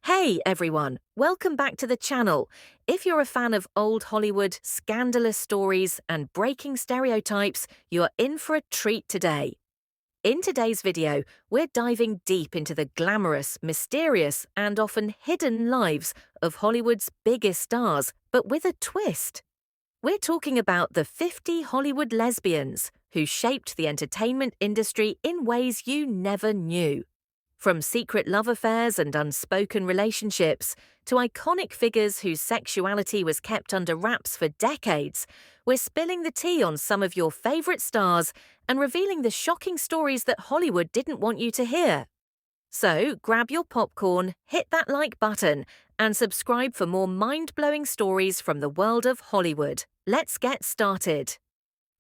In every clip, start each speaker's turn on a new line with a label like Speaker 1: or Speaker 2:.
Speaker 1: Hey everyone, welcome back to the channel. If you're a fan of old Hollywood, scandalous stories, and breaking stereotypes, you're in for a treat today. In today's video, we're diving deep into the glamorous, mysterious, and often hidden lives of Hollywood's biggest stars, but with a twist. We're talking about the 50 Hollywood lesbians who shaped the entertainment industry in ways you never knew. From secret love affairs and unspoken relationships to iconic figures whose sexuality was kept under wraps for decades, we're spilling the tea on some of your favorite stars and revealing the shocking stories that Hollywood didn't want you to hear. So grab your popcorn, hit that like button, and subscribe for more mind-blowing stories from the world of Hollywood. Let's get started.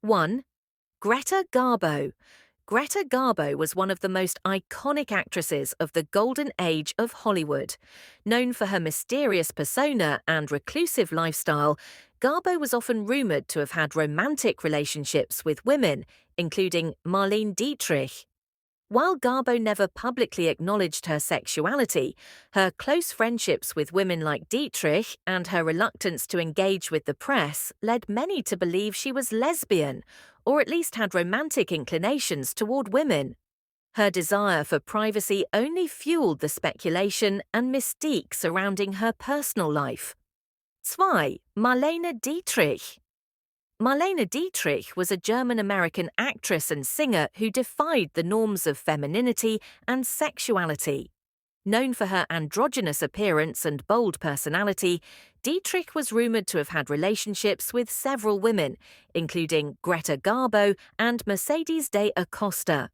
Speaker 1: 1. Greta Garbo. Greta Garbo was one of the most iconic actresses of the golden age of Hollywood. Known for her mysterious persona and reclusive lifestyle, Garbo was often rumored to have had romantic relationships with women, including Marlene Dietrich. While Garbo never publicly acknowledged her sexuality, her close friendships with women like Dietrich and her reluctance to engage with the press led many to believe she was lesbian, or at least had romantic inclinations toward women. Her desire for privacy only fueled the speculation and mystique surrounding her personal life. 2. Marlene Dietrich. Marlene Dietrich was a German-American actress and singer who defied the norms of femininity and sexuality. Known for her androgynous appearance and bold personality, Dietrich was rumored to have had relationships with several women, including Greta Garbo and Mercedes de Acosta.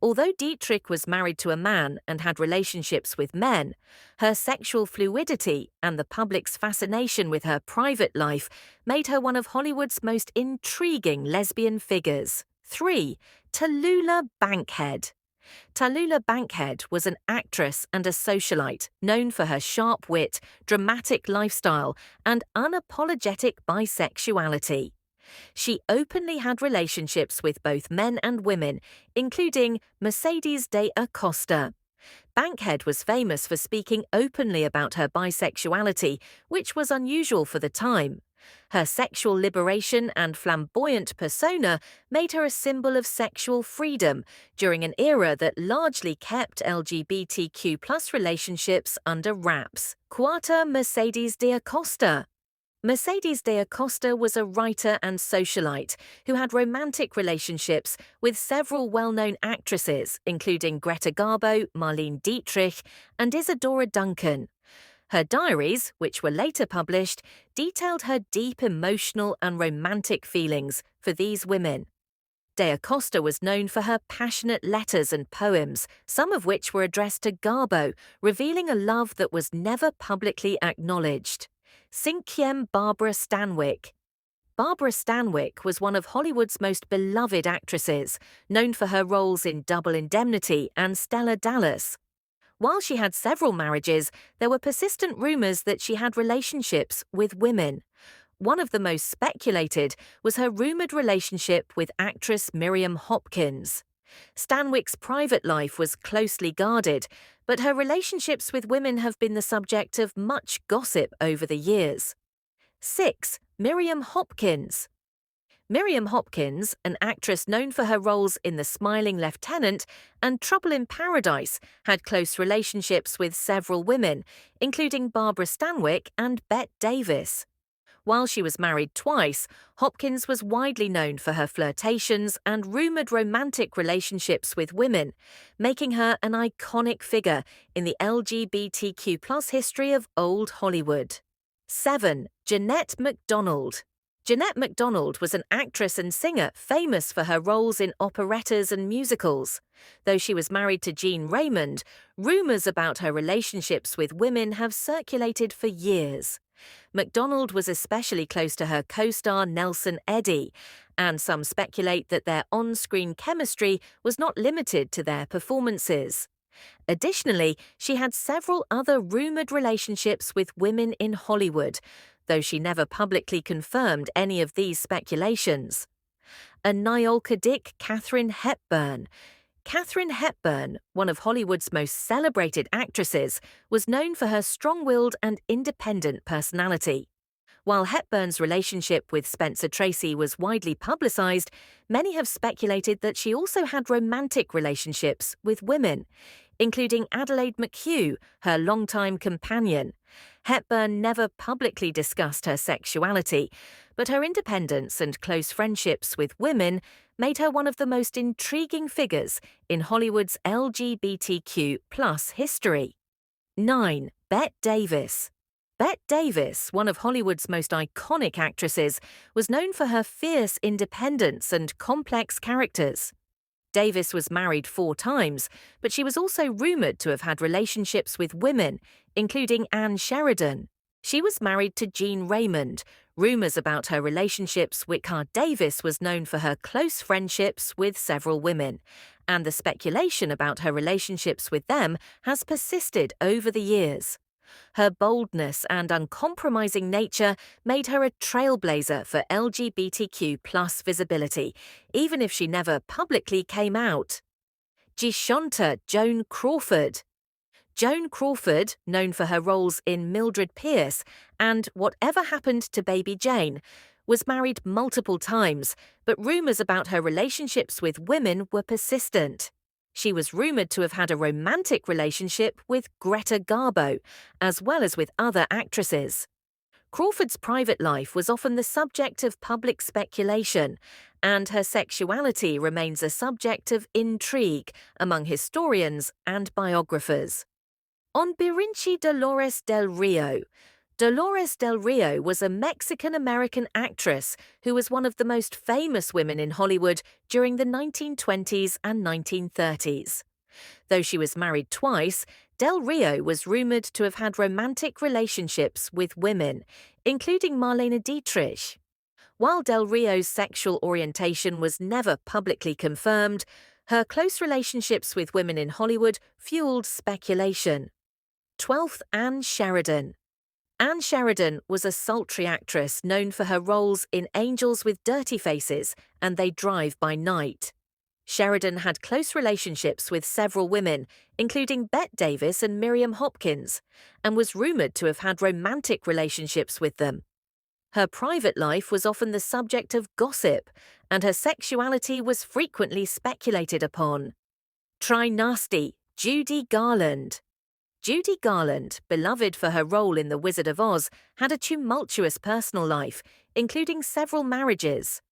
Speaker 1: Although Dietrich was married to a man and had relationships with men, her sexual fluidity and the public's fascination with her private life made her one of Hollywood's most intriguing lesbian figures. 3. Tallulah Bankhead. Tallulah Bankhead was an actress and a socialite known for her sharp wit, dramatic lifestyle, and unapologetic bisexuality. She openly had relationships with both men and women, including Mercedes de Acosta. Bankhead was famous for speaking openly about her bisexuality, which was unusual for the time. Her sexual liberation and flamboyant persona made her a symbol of sexual freedom during an era that largely kept LGBTQ+ relationships under wraps. 4. Mercedes de Acosta. Mercedes de Acosta was a writer and socialite who had romantic relationships with several well-known actresses, including Greta Garbo, Marlene Dietrich, and Isadora Duncan. Her diaries, which were later published, detailed her deep emotional and romantic feelings for these women. De Acosta was known for her passionate letters and poems, some of which were addressed to Garbo, revealing a love that was never publicly acknowledged. 5. Barbara Stanwyck. Barbara Stanwyck was one of Hollywood's most beloved actresses, known for her roles in Double Indemnity and Stella Dallas. While she had several marriages, there were persistent rumors that she had relationships with women. One of the most speculated was her rumored relationship with actress Miriam Hopkins. Stanwyck's private life was closely guarded, but her relationships with women have been the subject of much gossip over the years. 6. Miriam Hopkins. Miriam Hopkins, an actress known for her roles in The Smiling Lieutenant and Trouble in Paradise, had close relationships with several women, including Barbara Stanwyck and Bette Davis. While she was married twice, Hopkins was widely known for her flirtations and rumored romantic relationships with women, making her an iconic figure in the LGBTQ+ history of old Hollywood. 7. Jeanette MacDonald. Jeanette MacDonald was an actress and singer famous for her roles in operettas and musicals. Though she was married to Gene Raymond, rumors about her relationships with women have circulated for years. MacDonald was especially close to her co-star Nelson Eddy, and some speculate that their on-screen chemistry was not limited to their performances. Additionally, she had several other rumored relationships with women in Hollywood, though she never publicly confirmed any of these speculations. A Nyolca Dick Katharine Hepburn. Katharine Hepburn, one of Hollywood's most celebrated actresses, was known for her strong-willed and independent personality. While Hepburn's relationship with Spencer Tracy was widely publicized, many have speculated that she also had romantic relationships with women, including Adelaide McHugh, her longtime companion. Hepburn never publicly discussed her sexuality, but her independence and close friendships with women made her one of the most intriguing figures in Hollywood's LGBTQ+ history. 9. Bette Davis. Bette Davis, one of Hollywood's most iconic actresses, was known for her fierce independence and complex characters. Davis was married 4 times, but she was also rumored to have had relationships with women, including Anne Sheridan. She was married to Gene Raymond. Rumors about her relationships with Davis was known for her close friendships with several women, and the speculation about her relationships with them has persisted over the years. Her boldness and uncompromising nature made her a trailblazer for LGBTQ+ visibility, even if she never publicly came out. Gishonta Joan Crawford. Joan Crawford, known for her roles in Mildred Pierce and Whatever Happened to Baby Jane, was married multiple times, but rumors about her relationships with women were persistent. She was rumored to have had a romantic relationship with Greta Garbo, as well as with other actresses. Crawford's private life was often the subject of public speculation, and her sexuality remains a subject of intrigue among historians and biographers. On Birinci Dolores del Rio. Dolores del Rio was a Mexican-American actress who was one of the most famous women in Hollywood during the 1920s and 1930s. Though she was married twice, Del Rio was rumored to have had romantic relationships with women, including Marlene Dietrich. While Del Rio's sexual orientation was never publicly confirmed, her close relationships with women in Hollywood fueled speculation. 12th, Anne Sheridan. Anne Sheridan was a sultry actress known for her roles in Angels with Dirty Faces and They Drive by Night. Sheridan had close relationships with several women, including Bette Davis and Miriam Hopkins, and was rumored to have had romantic relationships with them. Her private life was often the subject of gossip, and her sexuality was frequently speculated upon. Try Nasty, Judy Garland. Judy Garland, beloved for her role in The Wizard of Oz, had a tumultuous personal life, including several marriages.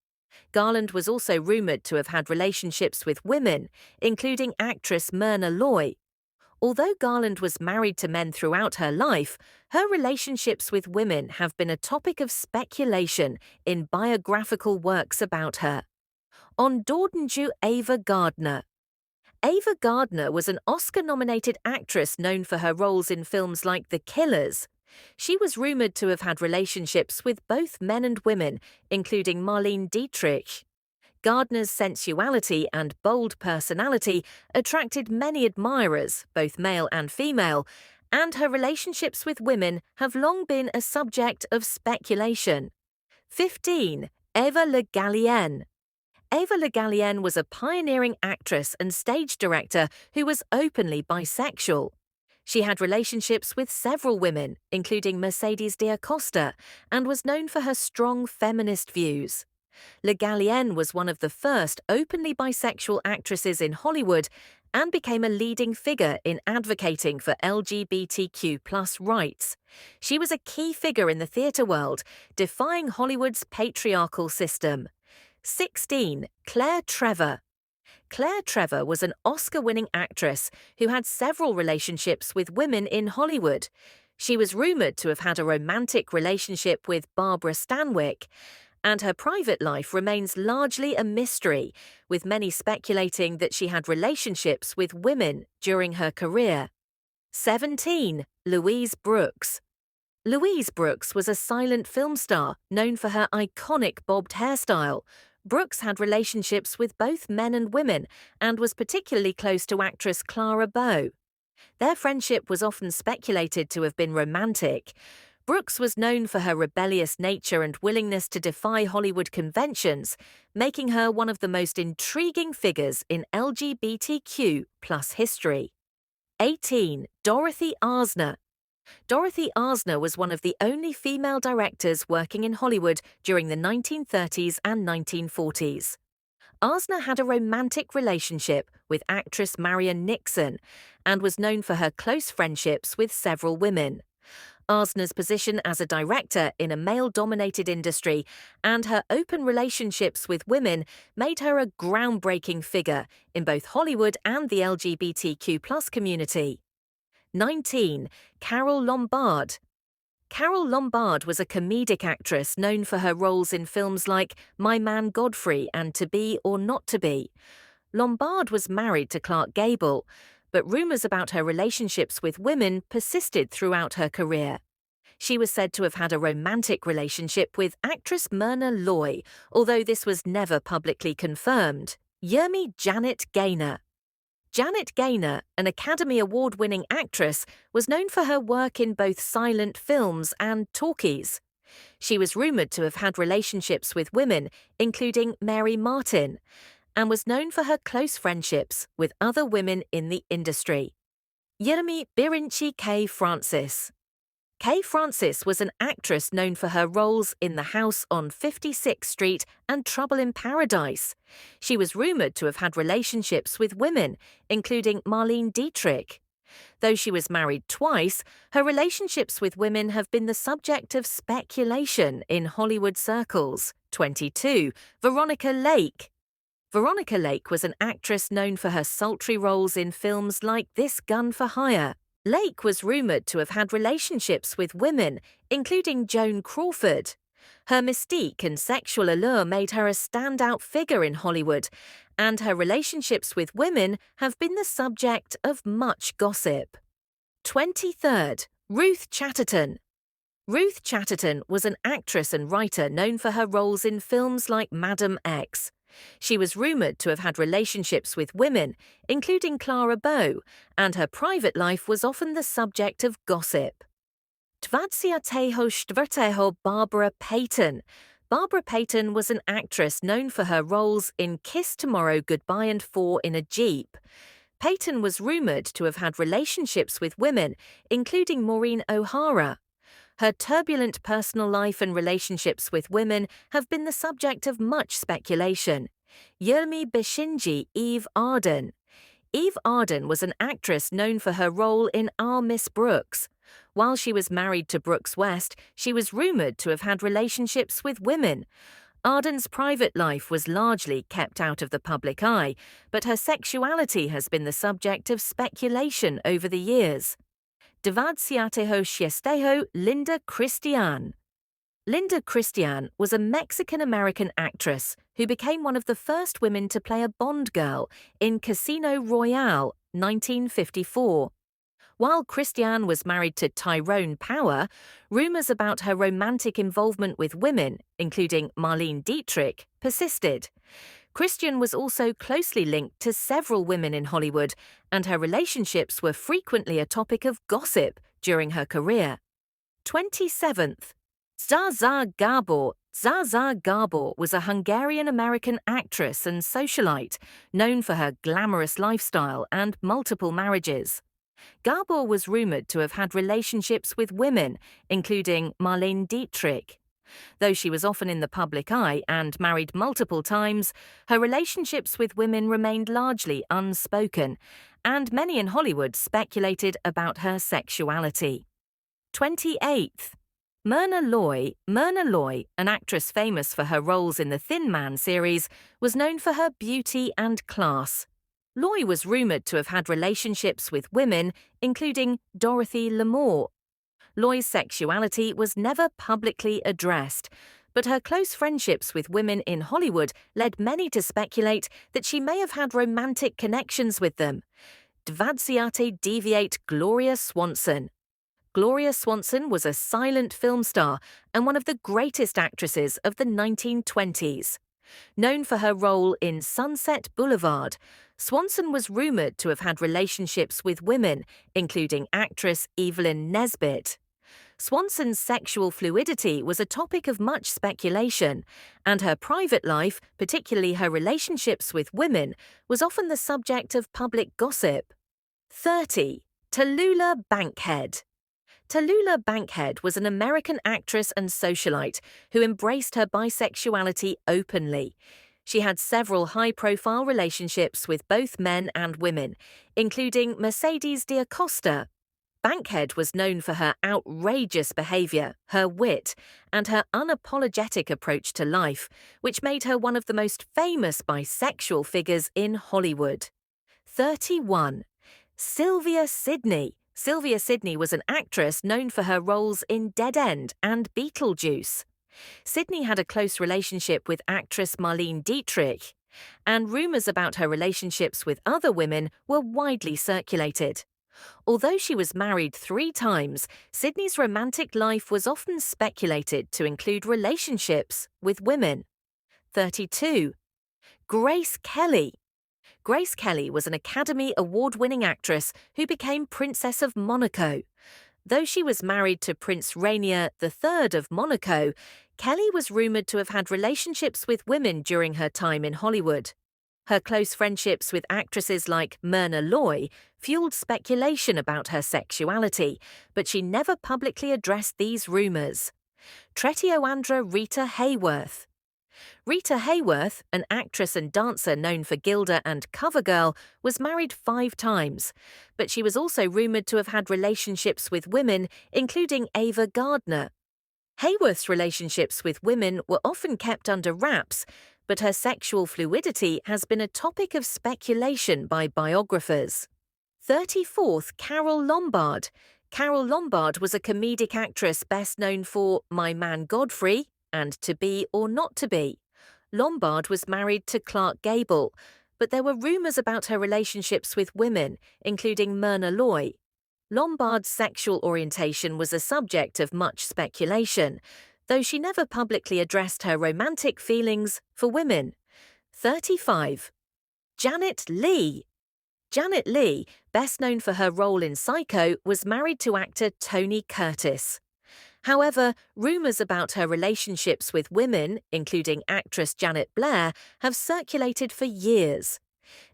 Speaker 1: Garland was also rumored to have had relationships with women, including actress Myrna Loy. Although Garland was married to men throughout her life, her relationships with women have been a topic of speculation in biographical works about her. On Dordonju Ava Gardner. Ava Gardner was an Oscar-nominated actress known for her roles in films like The Killers. She was rumored to have had relationships with both men and women, including Marlene Dietrich. Gardner's sensuality and bold personality attracted many admirers, both male and female, and her relationships with women have long been a subject of speculation. 15. Eva Le Gallienne. Eva Le Gallienne was a pioneering actress and stage director who was openly bisexual. She had relationships with several women, including Mercedes D'Acosta, and was known for her strong feminist views. Le Gallienne was one of the first openly bisexual actresses in Hollywood and became a leading figure in advocating for LGBTQ+ rights. She was a key figure in the theatre world, defying Hollywood's patriarchal system. 16. Claire Trevor. Claire Trevor was an Oscar-winning actress who had several relationships with women in Hollywood. She was rumored to have had a romantic relationship with Barbara Stanwyck, and her private life remains largely a mystery, with many speculating that she had relationships with women during her career. 17. Louise Brooks. Louise Brooks was a silent film star known for her iconic bobbed hairstyle. Brooks had relationships with both men and women and was particularly close to actress Clara Bow. Their friendship was often speculated to have been romantic. Brooks was known for her rebellious nature and willingness to defy Hollywood conventions, making her one of the most intriguing figures in LGBTQ+ history. 18. Dorothy Arzner. Dorothy Arzner was one of the only female directors working in Hollywood during the 1930s and 1940s. Arzner had a romantic relationship with actress Marion Nixon and was known for her close friendships with several women. Arzner's position as a director in a male-dominated industry and her open relationships with women made her a groundbreaking figure in both Hollywood and the LGBTQ+ community. 19. Carole Lombard. Carole Lombard was a comedic actress known for her roles in films like My Man Godfrey and To Be or Not to Be. Lombard was married to Clark Gable, but rumors about her relationships with women persisted throughout her career. She was said to have had a romantic relationship with actress Myrna Loy, although this was never publicly confirmed. Yermy Janet Gaynor. Janet Gaynor, an Academy Award-winning actress, was known for her work in both silent films and talkies. She was rumored to have had relationships with women, including Mary Martin, and was known for her close friendships with other women in the industry. Yermy Birinci K. Francis. Kay Francis was an actress known for her roles in The House on 56th Street and Trouble in Paradise. She was rumored to have had relationships with women, including Marlene Dietrich. Though she was married twice, her relationships with women have been the subject of speculation in Hollywood circles. 22. Veronica Lake. Veronica Lake was an actress known for her sultry roles in films like This Gun for Hire. Lake was rumored to have had relationships with women, including Joan Crawford. Her mystique and sexual allure made her a standout figure in Hollywood, and her relationships with women have been the subject of much gossip. 23rd. Ruth Chatterton. Ruth Chatterton was an actress and writer known for her roles in films like Madam X. She was rumored to have had relationships with women, including Clara Bow, and her private life was often the subject of gossip. 24. Barbara Payton. Barbara Payton was an actress known for her roles in Kiss Tomorrow, Goodbye and Four in a Jeep. Payton was rumored to have had relationships with women, including Maureen O'Hara. Her turbulent personal life and relationships with women have been the subject of much speculation. Yermy Bishinji Eve Arden. Eve Arden was an actress known for her role in Our Miss Brooks. While she was married to Brooks West, she was rumored to have had relationships with women. Arden's private life was largely kept out of the public eye, but her sexuality has been the subject of speculation over the years. 26. Linda Christian. Linda Christian was a Mexican-American actress who became one of the first women to play a Bond girl in Casino Royale, 1954. While Christian was married to Tyrone Power, rumors about her romantic involvement with women, including Marlene Dietrich, persisted. Christian was also closely linked to several women in Hollywood, and her relationships were frequently a topic of gossip during her career. 27th. Zaza Gabor. Zaza Gabor was a Hungarian-American actress and socialite, known for her glamorous lifestyle and multiple marriages. Gabor was rumored to have had relationships with women, including Marlene Dietrich. Though she was often in the public eye and married multiple times, her relationships with women remained largely unspoken, and many in Hollywood speculated about her sexuality. 28th. Myrna Loy. Myrna Loy, an actress famous for her roles in the Thin Man series, was known for her beauty and class. Loy was rumored to have had relationships with women, including Dorothy Lamour. Loy's sexuality was never publicly addressed, but her close friendships with women in Hollywood led many to speculate that she may have had romantic connections with them. 28. Gloria Swanson. Gloria Swanson was a silent film star and one of the greatest actresses of the 1920s. Known for her role in Sunset Boulevard, Swanson was rumored to have had relationships with women, including actress Evelyn Nesbit. Swanson's sexual fluidity was a topic of much speculation, and her private life, particularly her relationships with women, was often the subject of public gossip. 30. Tallulah Bankhead. Tallulah Bankhead was an American actress and socialite who embraced her bisexuality openly. She had several high-profile relationships with both men and women, including Mercedes D'Acosta. Bankhead was known for her outrageous behavior, her wit, and her unapologetic approach to life, which made her one of the most famous bisexual figures in Hollywood. 31. Sylvia Sidney. Sylvia Sidney was an actress known for her roles in Dead End and Beetlejuice. Sidney had a close relationship with actress Marlene Dietrich, and rumors about her relationships with other women were widely circulated. Although she was married 3 times, Sidney's romantic life was often speculated to include relationships with women. 32. Grace Kelly. Grace Kelly was an Academy Award-winning actress who became Princess of Monaco. Though she was married to Prince Rainier III of Monaco, Kelly was rumored to have had relationships with women during her time in Hollywood. Her close friendships with actresses like Myrna Loy fueled speculation about her sexuality, but she never publicly addressed these rumors. Tretioandra Rita Hayworth. Rita Hayworth, an actress and dancer known for Gilda and CoverGirl, was married 5 times, but she was also rumored to have had relationships with women, including Ava Gardner. Hayworth's relationships with women were often kept under wraps, but her sexual fluidity has been a topic of speculation by biographers. 34th, Carole Lombard. Carole Lombard was a comedic actress best known for My Man Godfrey and To Be or Not to Be. Lombard was married to Clark Gable, but there were rumors about her relationships with women, including Myrna Loy. Lombard's sexual orientation was a subject of much speculation, though she never publicly addressed her romantic feelings for women. 35. Janet Leigh. Janet Leigh, best known for her role in Psycho, was married to actor Tony Curtis. However, rumors about her relationships with women, including actress Janet Blair, have circulated for years.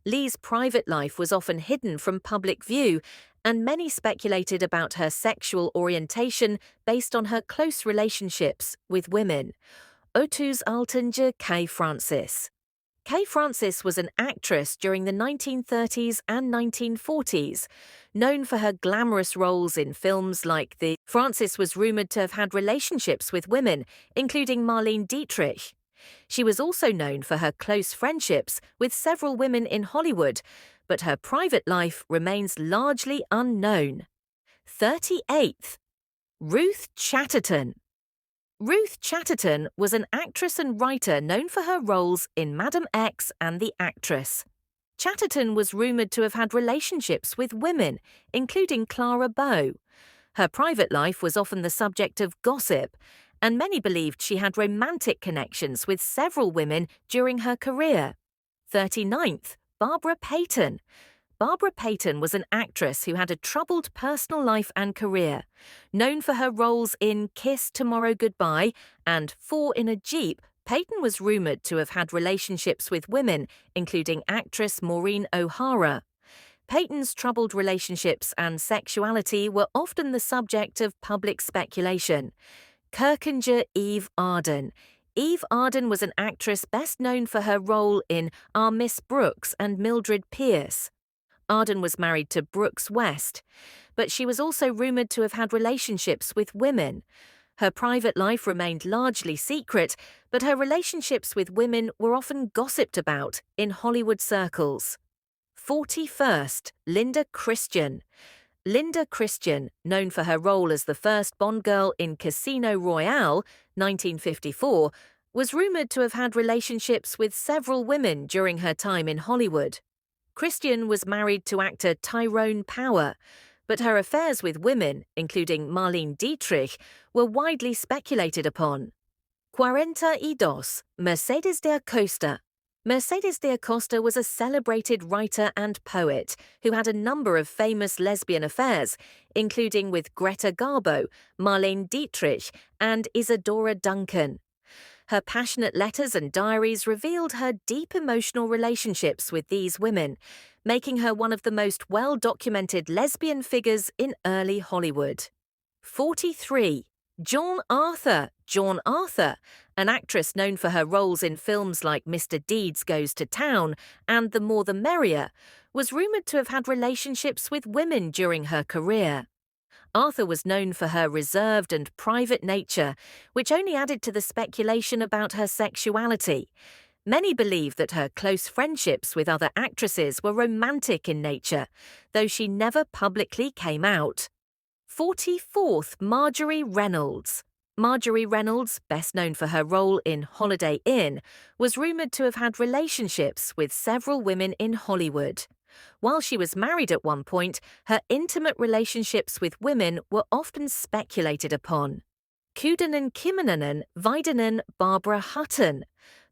Speaker 1: Leigh's private life was often hidden from public view, and many speculated about her sexual orientation based on her close relationships with women. Otus Altanger Kay Francis. Kay Francis was an actress during the 1930s and 1940s. Known for her glamorous roles in films like Francis was rumored to have had relationships with women, including Marlene Dietrich. She was also known for her close friendships with several women in Hollywood, but her private life remains largely unknown. 38th. Ruth Chatterton. Ruth Chatterton was an actress and writer known for her roles in Madam X and The Actress. Chatterton was rumored to have had relationships with women, including Clara Bow. Her private life was often the subject of gossip, and many believed she had romantic connections with several women during her career. 39th. Barbara Payton. Barbara Payton was an actress who had a troubled personal life and career. Known for her roles in Kiss Tomorrow Goodbye and 4 in a Jeep, Payton was rumored to have had relationships with women, including actress Maureen O'Hara. Payton's troubled relationships and sexuality were often the subject of public speculation. Kirkinger Eve Arden. Eve Arden was an actress best known for her role in Our Miss Brooks and Mildred Pierce. Arden was married to Brooks West, but she was also rumored to have had relationships with women. Her private life remained largely secret, but her relationships with women were often gossiped about in Hollywood circles. 41st. Linda Christian. Linda Christian, known for her role as the first Bond girl in Casino Royale, 1954, was rumored to have had relationships with several women during her time in Hollywood. Christian was married to actor Tyrone Power, but her affairs with women, including Marlene Dietrich, were widely speculated upon. 42. Mercedes D'Acosta. Mercedes de Acosta was a celebrated writer and poet who had a number of famous lesbian affairs, including with Greta Garbo, Marlene Dietrich, and Isadora Duncan. Her passionate letters and diaries revealed her deep emotional relationships with these women, making her one of the most well-documented lesbian figures in early Hollywood. 43. John Arthur. John Arthur, an actress known for her roles in films like Mr. Deeds Goes to Town and The More the Merrier, was rumoured to have had relationships with women during her career. Arthur was known for her reserved and private nature, which only added to the speculation about her sexuality. Many believe that her close friendships with other actresses were romantic in nature, though she never publicly came out. 44th. Marjorie Reynolds. Marjorie Reynolds, best known for her role in Holiday Inn, was rumoured to have had relationships with several women in Hollywood. While she was married at one point, her intimate relationships with women were often speculated upon. Kudanen Kiminanen Vidanen Barbara Hutton.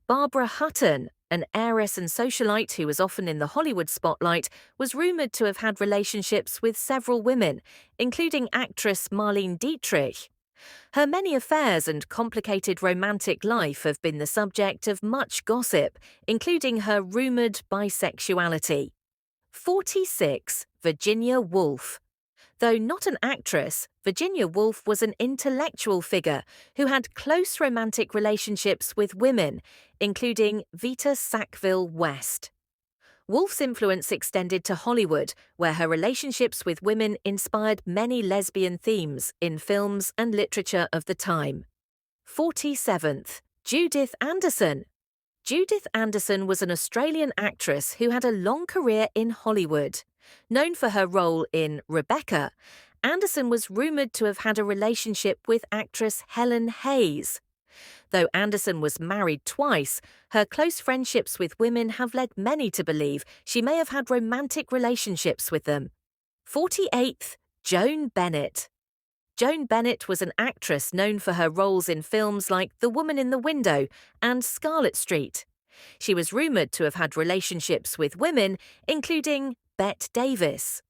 Speaker 1: Barbara Hutton, an heiress and socialite who was often in the Hollywood spotlight, was rumoured to have had relationships with several women, including actress Marlene Dietrich. Her many affairs and complicated romantic life have been the subject of much gossip, including her rumoured bisexuality. 46. Virginia Woolf. Though not an actress, Virginia Woolf was an intellectual figure who had close romantic relationships with women, including Vita Sackville West. Woolf's influence extended to Hollywood, where her relationships with women inspired many lesbian themes in films and literature of the time. 47th. Judith Anderson. Judith Anderson was an Australian actress who had a long career in Hollywood. Known for her role in Rebecca, Anderson was rumoured to have had a relationship with actress Helen Hayes. Though Anderson was married twice, her close friendships with women have led many to believe she may have had romantic relationships with them. 48th. Joan Bennett. Joan Bennett was an actress known for her roles in films like The Woman in the Window and Scarlet Street. She was rumoured to have had relationships with women, including Bette Davis.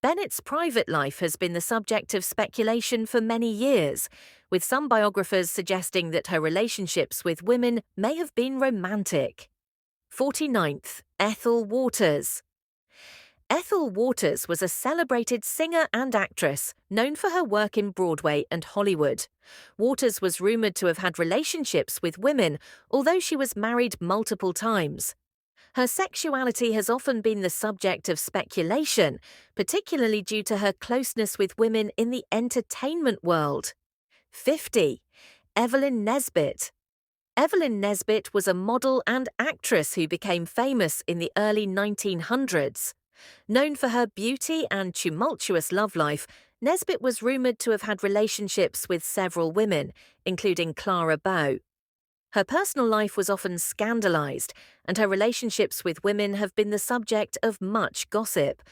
Speaker 1: Bennett's private life has been the subject of speculation for many years, with some biographers suggesting that her relationships with women may have been romantic. 49th. Ethel Waters. Ethel Waters was a celebrated singer and actress, known for her work in Broadway and Hollywood. Waters was rumoured to have had relationships with women, although she was married multiple times. Her sexuality has often been the subject of speculation, particularly due to her closeness with women in the entertainment world. 50. Evelyn Nesbit. Evelyn Nesbit was a model and actress who became famous in the early 1900s. Known for her beauty and tumultuous love life, Nesbit was rumoured to have had relationships with several women, including Clara Bow. Her personal life was often scandalised, and her relationships with women have been the subject of much gossip,